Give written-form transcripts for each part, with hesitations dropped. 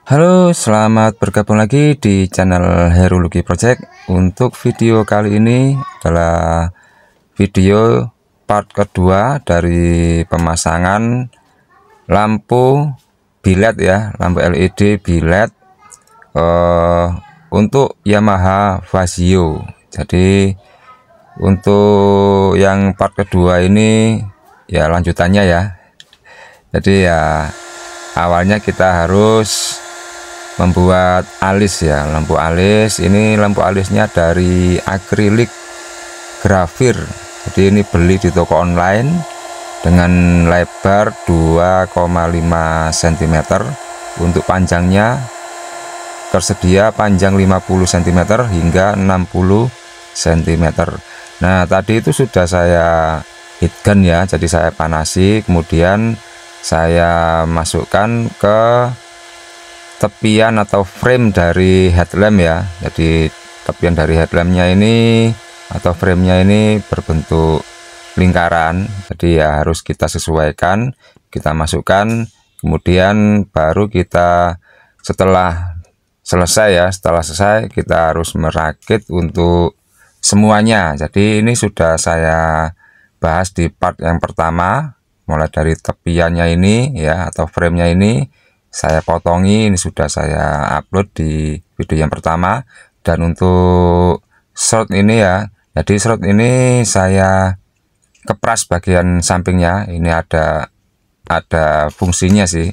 Halo, selamat bergabung lagi di channel Heruluki Project. Untuk video kali ini adalah video part kedua dari pemasangan lampu bilet ya, lampu LED bilet untuk Yamaha Vazio. Jadi untuk yang part kedua ini ya lanjutannya ya. Jadi ya awalnya kita harus membuat alis ya, lampu alis. Ini lampu alisnya dari akrilik grafir. Jadi ini beli di toko online dengan lebar 2,5 cm. Untuk panjangnya tersedia panjang 50 cm hingga 60 cm. Nah tadi itu sudah saya heat gun ya, jadi saya panasi, kemudian saya masukkan ke tepian atau frame dari headlamp ya. Jadi tepian dari headlampnya ini atau framenya ini berbentuk lingkaran, jadi ya harus kita sesuaikan, kita masukkan, kemudian baru kita setelah selesai kita harus merakit untuk semuanya. Jadi ini sudah saya bahas di part yang pertama, mulai dari tepiannya ini ya atau framenya ini saya potongi, ini sudah saya upload di video yang pertama. Dan untuk short ini ya, jadi short ini saya kepras bagian sampingnya. Ini ada fungsinya sih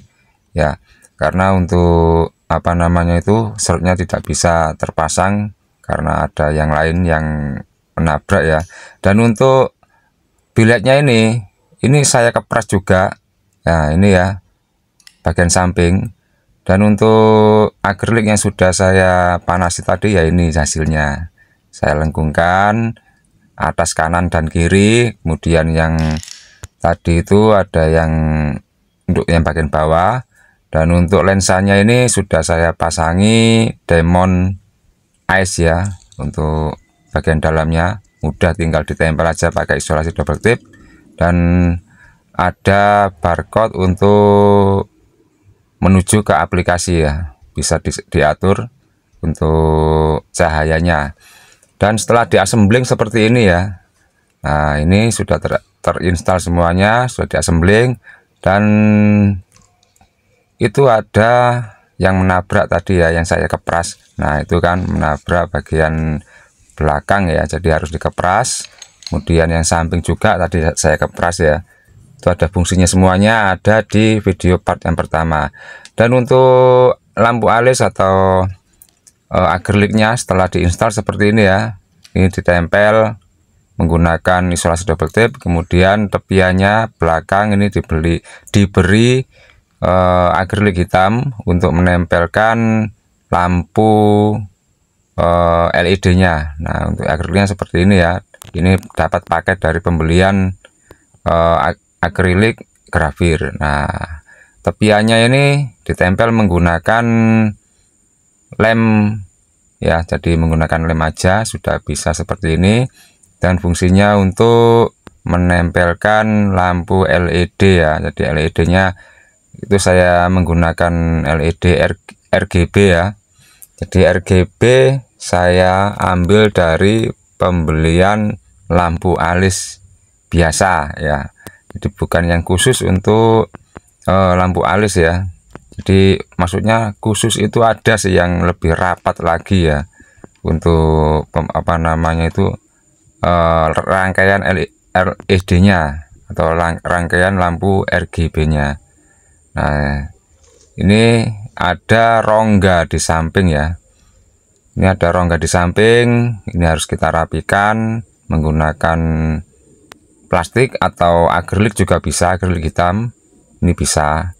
ya, karena untuk apa namanya itu shortnya tidak bisa terpasang karena ada yang lain yang menabrak ya. Dan untuk biletnya ini saya kepras juga. Nah ini ya bagian samping. Dan untuk akrilik yang sudah saya panasi tadi ya, ini hasilnya. Saya lengkungkan atas, kanan, dan kiri. Kemudian yang tadi itu ada yang untuk yang bagian bawah. Dan untuk lensanya ini sudah saya pasangi diamond ice ya. Untuk bagian dalamnya mudah, tinggal ditempel aja pakai isolasi double tip. Dan ada barcode untuk menuju ke aplikasi ya, bisa diatur untuk cahayanya. Dan setelah diassembling seperti ini ya, nah ini sudah terinstall semuanya, sudah diassembling. Dan itu ada yang menabrak tadi ya, yang saya kepras. Nah itu kan menabrak bagian belakang ya, jadi harus dikepras. Kemudian yang samping juga tadi saya kepras ya. Itu ada fungsinya semuanya, ada di video part yang pertama. Dan untuk lampu alis atau akriliknya setelah diinstal seperti ini ya, ini ditempel menggunakan isolasi double tip. Kemudian tepiannya belakang ini diberi akrilik hitam untuk menempelkan lampu LED-nya. Nah untuk akriliknya seperti ini ya, ini dapat paket dari pembelian akrilik grafir. Nah tepiannya ini ditempel menggunakan lem ya, jadi menggunakan lem aja sudah bisa seperti ini. Dan fungsinya untuk menempelkan lampu LED ya, jadi LED-nya itu saya menggunakan LED RGB ya. Jadi RGB saya ambil dari pembelian lampu alis biasa ya, jadi bukan yang khusus untuk lampu alis ya. Jadi maksudnya khusus itu ada sih yang lebih rapat lagi ya, untuk apa namanya itu rangkaian LED-nya atau rangkaian lampu RGB-nya. Nah ini ada rongga di samping ya, ini ada rongga di samping. Ini harus kita rapikan menggunakan plastik atau akrilik juga bisa, akrilik hitam ini bisa.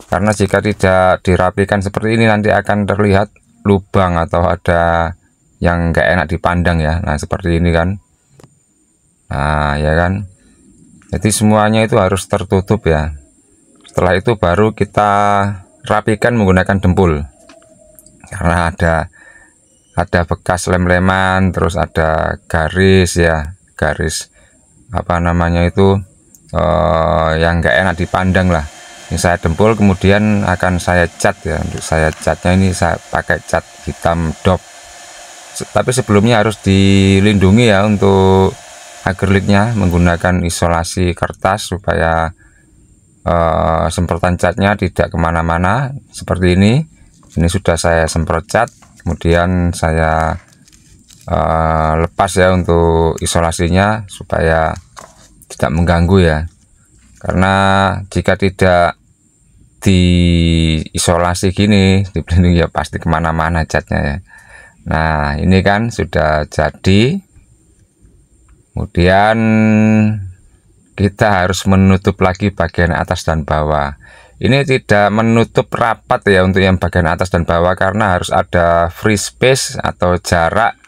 Karena jika tidak dirapikan seperti ini nanti akan terlihat lubang atau ada yang enggak enak dipandang ya. Nah seperti ini kan, nah ya kan, jadi semuanya itu harus tertutup ya. Setelah itu baru kita rapikan menggunakan dempul, karena ada bekas lem-leman, terus ada garis ya, garis apa namanya itu yang enggak enak dipandang lah. Ini saya dempul, kemudian akan saya cat ya. Untuk saya catnya ini saya pakai cat hitam dop. Tapi sebelumnya harus dilindungi ya untuk akriliknya menggunakan isolasi kertas supaya semprotan catnya tidak kemana-mana seperti ini. Ini sudah saya semprot cat, kemudian saya lepas ya untuk isolasinya supaya tidak mengganggu ya. Karena jika tidak diisolasi gini, dipelindungi ya pasti kemana-mana catnya ya. Nah ini kan sudah jadi. Kemudian kita harus menutup lagi bagian atas dan bawah. Ini tidak menutup rapat ya untuk yang bagian atas dan bawah, karena harus ada free space atau jarak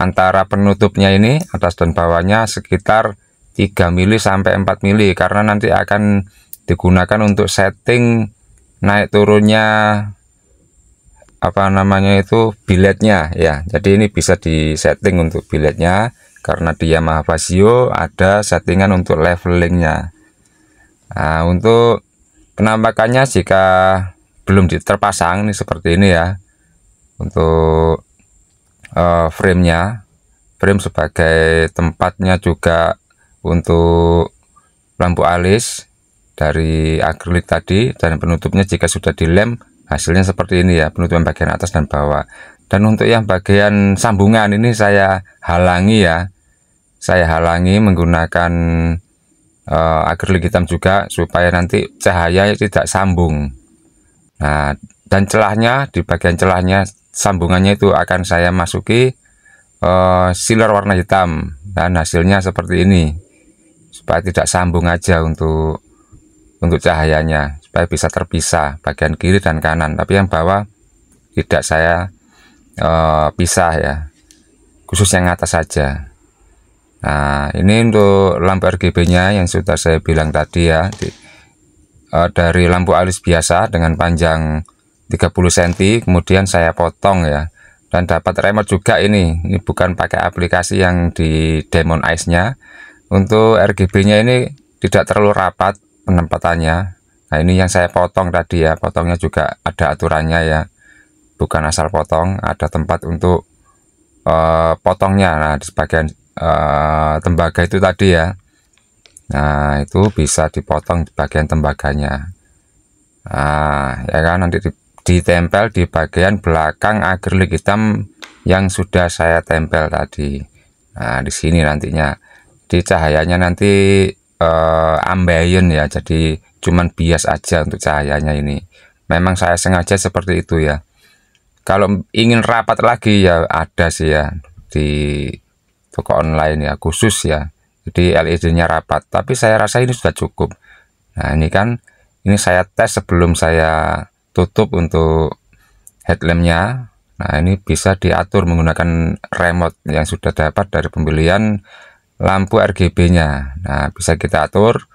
antara penutupnya ini atas dan bawahnya sekitar 3 mili sampai 4 mili, karena nanti akan digunakan untuk setting naik turunnya apa namanya itu biletnya ya. Jadi ini bisa disetting untuk biletnya, karena di Yamaha Vasio ada settingan untuk levelingnya. Nah, untuk penampakannya jika belum terpasang ini seperti ini ya. Untuk frame sebagai tempatnya juga untuk lampu alis dari akrilik tadi, dan penutupnya jika sudah dilem hasilnya seperti ini ya, penutupan bagian atas dan bawah. Dan untuk yang bagian sambungan ini saya halangi ya, saya halangi menggunakan akrilik hitam juga supaya nanti cahaya tidak sambung. Nah, dan celahnya, di bagian celahnya sambungannya itu akan saya masuki sealer warna hitam, dan hasilnya seperti ini supaya tidak sambung aja untuk cahayanya, supaya bisa terpisah bagian kiri dan kanan. Tapi yang bawah tidak saya pisah ya, khusus yang atas saja. Nah ini untuk lampu RGB nya yang sudah saya bilang tadi ya, dari lampu alis biasa dengan panjang 30 cm kemudian saya potong ya, dan dapat remote juga. Ini bukan pakai aplikasi yang di Demon Eyes nya. Untuk RGB nya ini tidak terlalu rapat penempatannya. Nah ini yang saya potong tadi ya, potongnya juga ada aturannya ya, bukan asal potong, ada tempat untuk potongnya. Nah di bagian tembaga itu tadi ya, nah itu bisa dipotong di bagian tembaganya. Nah ya kan, nanti ditempel di bagian belakang akrilik hitam yang sudah saya tempel tadi. Nah di sini nantinya di cahayanya nanti ambient ya, jadi cuman bias aja untuk cahayanya. Ini memang saya sengaja seperti itu ya. Kalau ingin rapat lagi ya ada sih ya di toko online ya, khusus ya, jadi LED nya rapat, tapi saya rasa ini sudah cukup. Nah ini kan, ini saya tes sebelum saya tutup untuk headlampnya. Nah ini bisa diatur menggunakan remote yang sudah dapat dari pembelian lampu RGB nya. Nah bisa kita atur,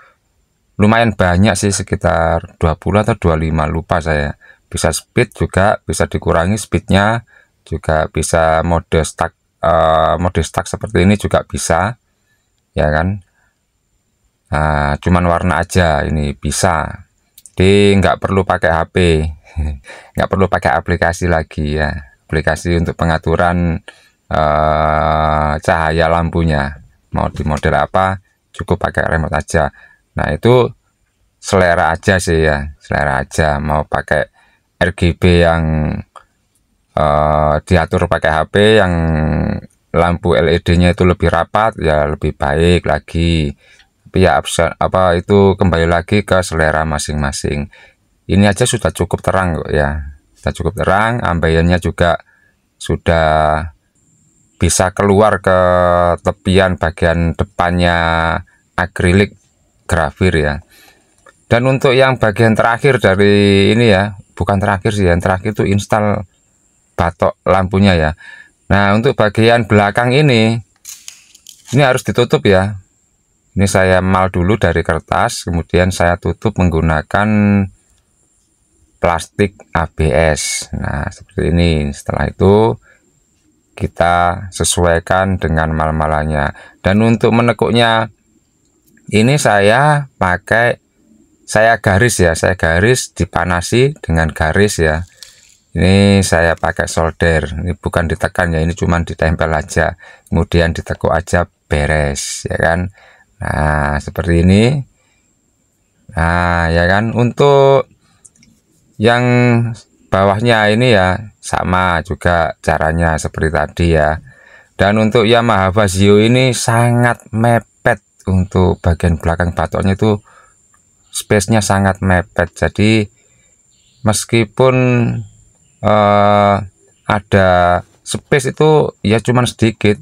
lumayan banyak sih, sekitar 20 atau 25 lupa saya. Bisa speed juga, bisa dikurangi speednya juga, bisa mode stuck seperti ini juga bisa ya kan. Nah cuman warna aja ini bisa, jadi nggak perlu pakai HP nggak perlu pakai aplikasi lagi ya, aplikasi untuk pengaturan cahaya lampunya mau di model apa, cukup pakai remote aja. Nah itu selera aja sih ya, selera aja, mau pakai RGB yang diatur pakai HP, yang lampu LED nya itu lebih rapat ya lebih baik lagi. Tapi ya apa itu kembali lagi ke selera masing-masing. Ini aja sudah cukup terang kok ya, sudah cukup terang, ambiennya juga sudah bisa keluar ke tepian bagian depannya akrilik grafir ya. Dan untuk yang bagian terakhir dari ini ya, bukan terakhir sih, yang terakhir itu install batok lampunya ya. Nah untuk bagian belakang ini harus ditutup ya. Ini saya mal dulu dari kertas, kemudian saya tutup menggunakan plastik ABS. Nah seperti ini. Setelah itu kita sesuaikan dengan mal-malannya. Dan untuk menekuknya ini saya pakai saya garis ya, saya garis dipanasi dengan garis ya. Ini saya pakai solder, ini bukan ditekan ya, ini cuman ditempel aja, kemudian ditekuk aja beres ya kan. Nah seperti ini. Nah ya kan, untuk yang bawahnya ini ya sama juga caranya seperti tadi ya. Dan untuk Yamaha Vazio ini sangat mepet, untuk bagian belakang batoknya itu space-nya sangat mepet. Jadi meskipun ada space itu ya cuman sedikit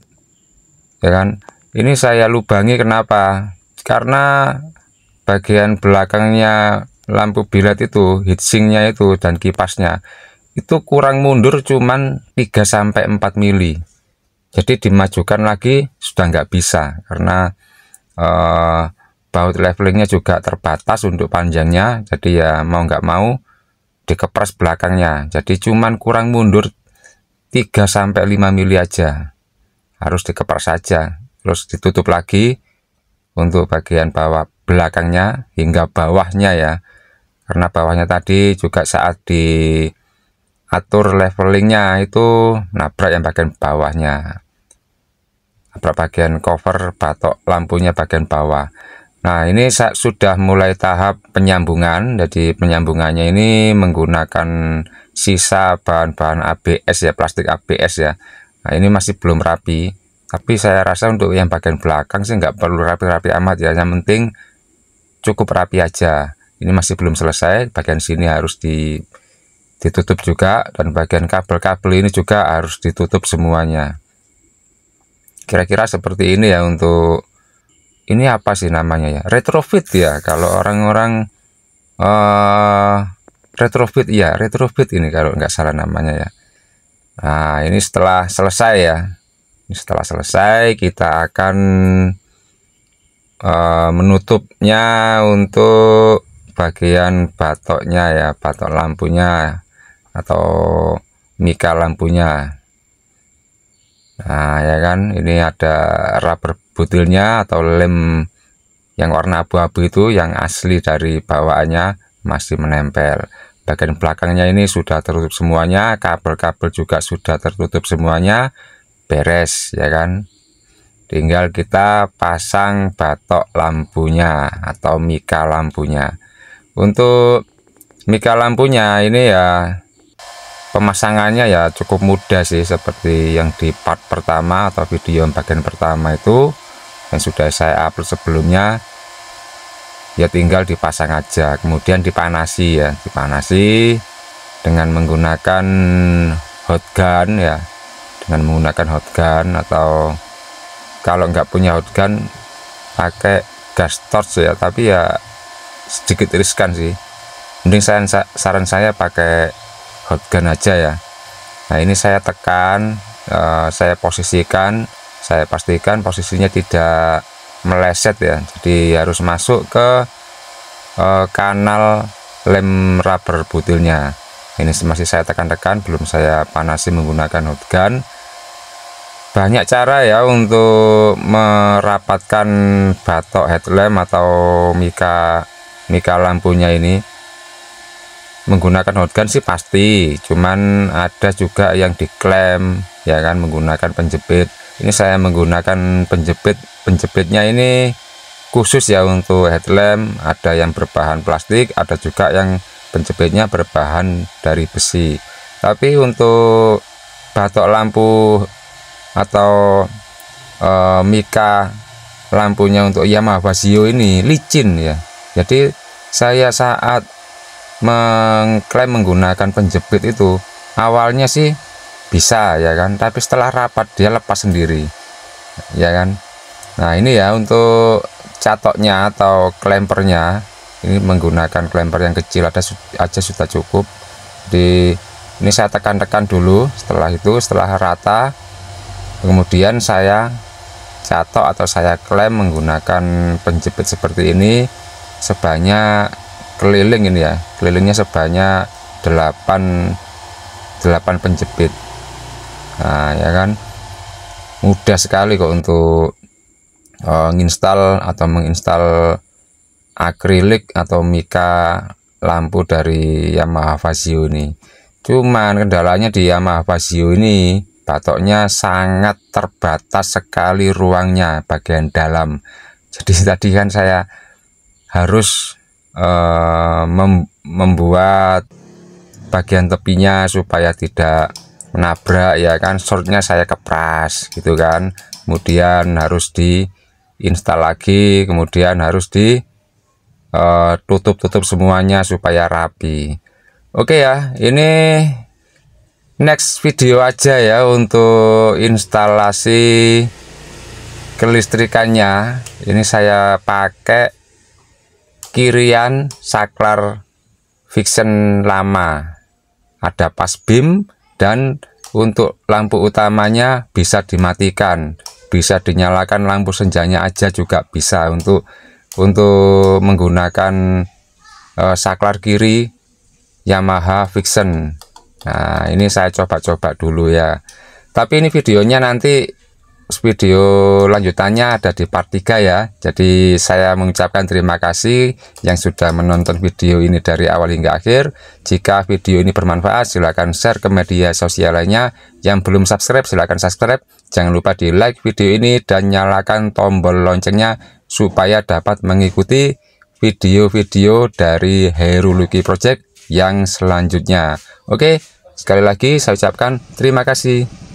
ya kan. Ini saya lubangi, kenapa? Karena bagian belakangnya lampu biled itu, heatsinknya itu dan kipasnya itu kurang mundur cuman 3-4 mili. Jadi dimajukan lagi sudah nggak bisa, karena baut levelingnya juga terbatas untuk panjangnya. Jadi ya mau nggak mau dikepres belakangnya, jadi cuman kurang mundur 3-5 mili aja, harus dikepres saja, terus ditutup lagi untuk bagian bawah belakangnya hingga bawahnya ya, karena bawahnya tadi juga saat diatur levelingnya itu nabrak yang bagian bawahnya, nabrak bagian cover batok lampunya bagian bawah. Nah ini sudah mulai tahap penyambungan. Jadi penyambungannya ini menggunakan sisa bahan-bahan ABS ya, plastik ABS ya. Nah ini masih belum rapi, tapi saya rasa untuk yang bagian belakang sih nggak perlu rapi-rapi amat ya, yang penting cukup rapi aja. Ini masih belum selesai, bagian sini harus ditutup juga, dan bagian kabel-kabel ini juga harus ditutup semuanya. Kira-kira seperti ini ya. Untuk ini apa sih namanya ya, retrofit ya, kalau orang-orang retrofit ya, retrofit ini kalau nggak salah namanya ya. Nah ini setelah selesai ya, ini setelah selesai kita akan menutupnya untuk bagian batoknya ya, batok lampunya atau mika lampunya. Nah ya kan, ini ada rubber butilnya atau lem yang warna abu-abu itu yang asli dari bawaannya masih menempel. Bagian belakangnya ini sudah tertutup semuanya, kabel-kabel juga sudah tertutup semuanya, beres ya kan. Tinggal kita pasang batok lampunya atau mika lampunya. Untuk mika lampunya ini ya pemasangannya ya cukup mudah sih, seperti yang di part pertama atau video bagian pertama itu yang sudah saya upload sebelumnya. Ya tinggal dipasang aja, kemudian dipanasi ya, dipanasi dengan menggunakan hot gun ya, dengan menggunakan hot gun, atau kalau nggak punya hot gun pakai gas torch ya, tapi ya sedikit riskan sih. Mending saran saya pakai hot gun aja ya. Nah ini saya tekan, saya posisikan, saya pastikan posisinya tidak meleset ya, jadi harus masuk ke kanal lem rubber butilnya. Ini masih saya tekan-tekan, belum saya panasi menggunakan hot gun. Banyak cara ya untuk merapatkan batok headlamp atau mika lampunya ini. Menggunakan hot gun sih pasti, cuman ada juga yang diklem ya kan, menggunakan penjepit. Ini saya menggunakan penjepitnya ini khusus ya untuk headlamp, ada yang berbahan plastik, ada juga yang penjepitnya berbahan dari besi. Tapi untuk batok lampu atau mika lampunya untuk Yamaha Vazio ini licin ya, jadi saya saat mengklaim menggunakan penjepit itu awalnya sih bisa ya kan, tapi setelah rapat dia lepas sendiri ya kan. Nah ini ya untuk catoknya atau klempernya, ini menggunakan klemper yang kecil aja sudah cukup. Ini saya tekan-tekan dulu, setelah itu setelah rata kemudian saya catok atau saya klem menggunakan penjepit seperti ini sebanyak keliling ini ya, kelilingnya sebanyak 8 penjepit. Nah ya kan, mudah sekali kok untuk menginstal akrilik atau mika lampu dari Yamaha Fazio ini. Cuman kendalanya di Yamaha Fazio ini batoknya sangat terbatas sekali ruangnya bagian dalam. Jadi tadi kan saya harus membuat bagian tepinya supaya tidak menabrak ya kan, shortnya saya kepras gitu kan, kemudian harus diinstal lagi, kemudian harus tutup semuanya supaya rapi. Oke ya, ini next video aja ya untuk instalasi kelistrikannya. Ini saya pakai kirian saklar Vixen lama, ada pas beam, dan untuk lampu utamanya bisa dimatikan, bisa dinyalakan lampu senjanya aja juga bisa untuk menggunakan saklar kiri Yamaha Vixen. Nah ini saya coba-coba dulu ya, tapi ini videonya nanti video lanjutannya ada di part 3 ya. Jadi saya mengucapkan terima kasih yang sudah menonton video ini dari awal hingga akhir. Jika video ini bermanfaat silahkan share ke media sosial lainnya. Yang belum subscribe silahkan subscribe. Jangan lupa di like video ini dan nyalakan tombol loncengnya supaya dapat mengikuti video-video dari Heru Lucky Project yang selanjutnya. Oke, sekali lagi saya ucapkan terima kasih.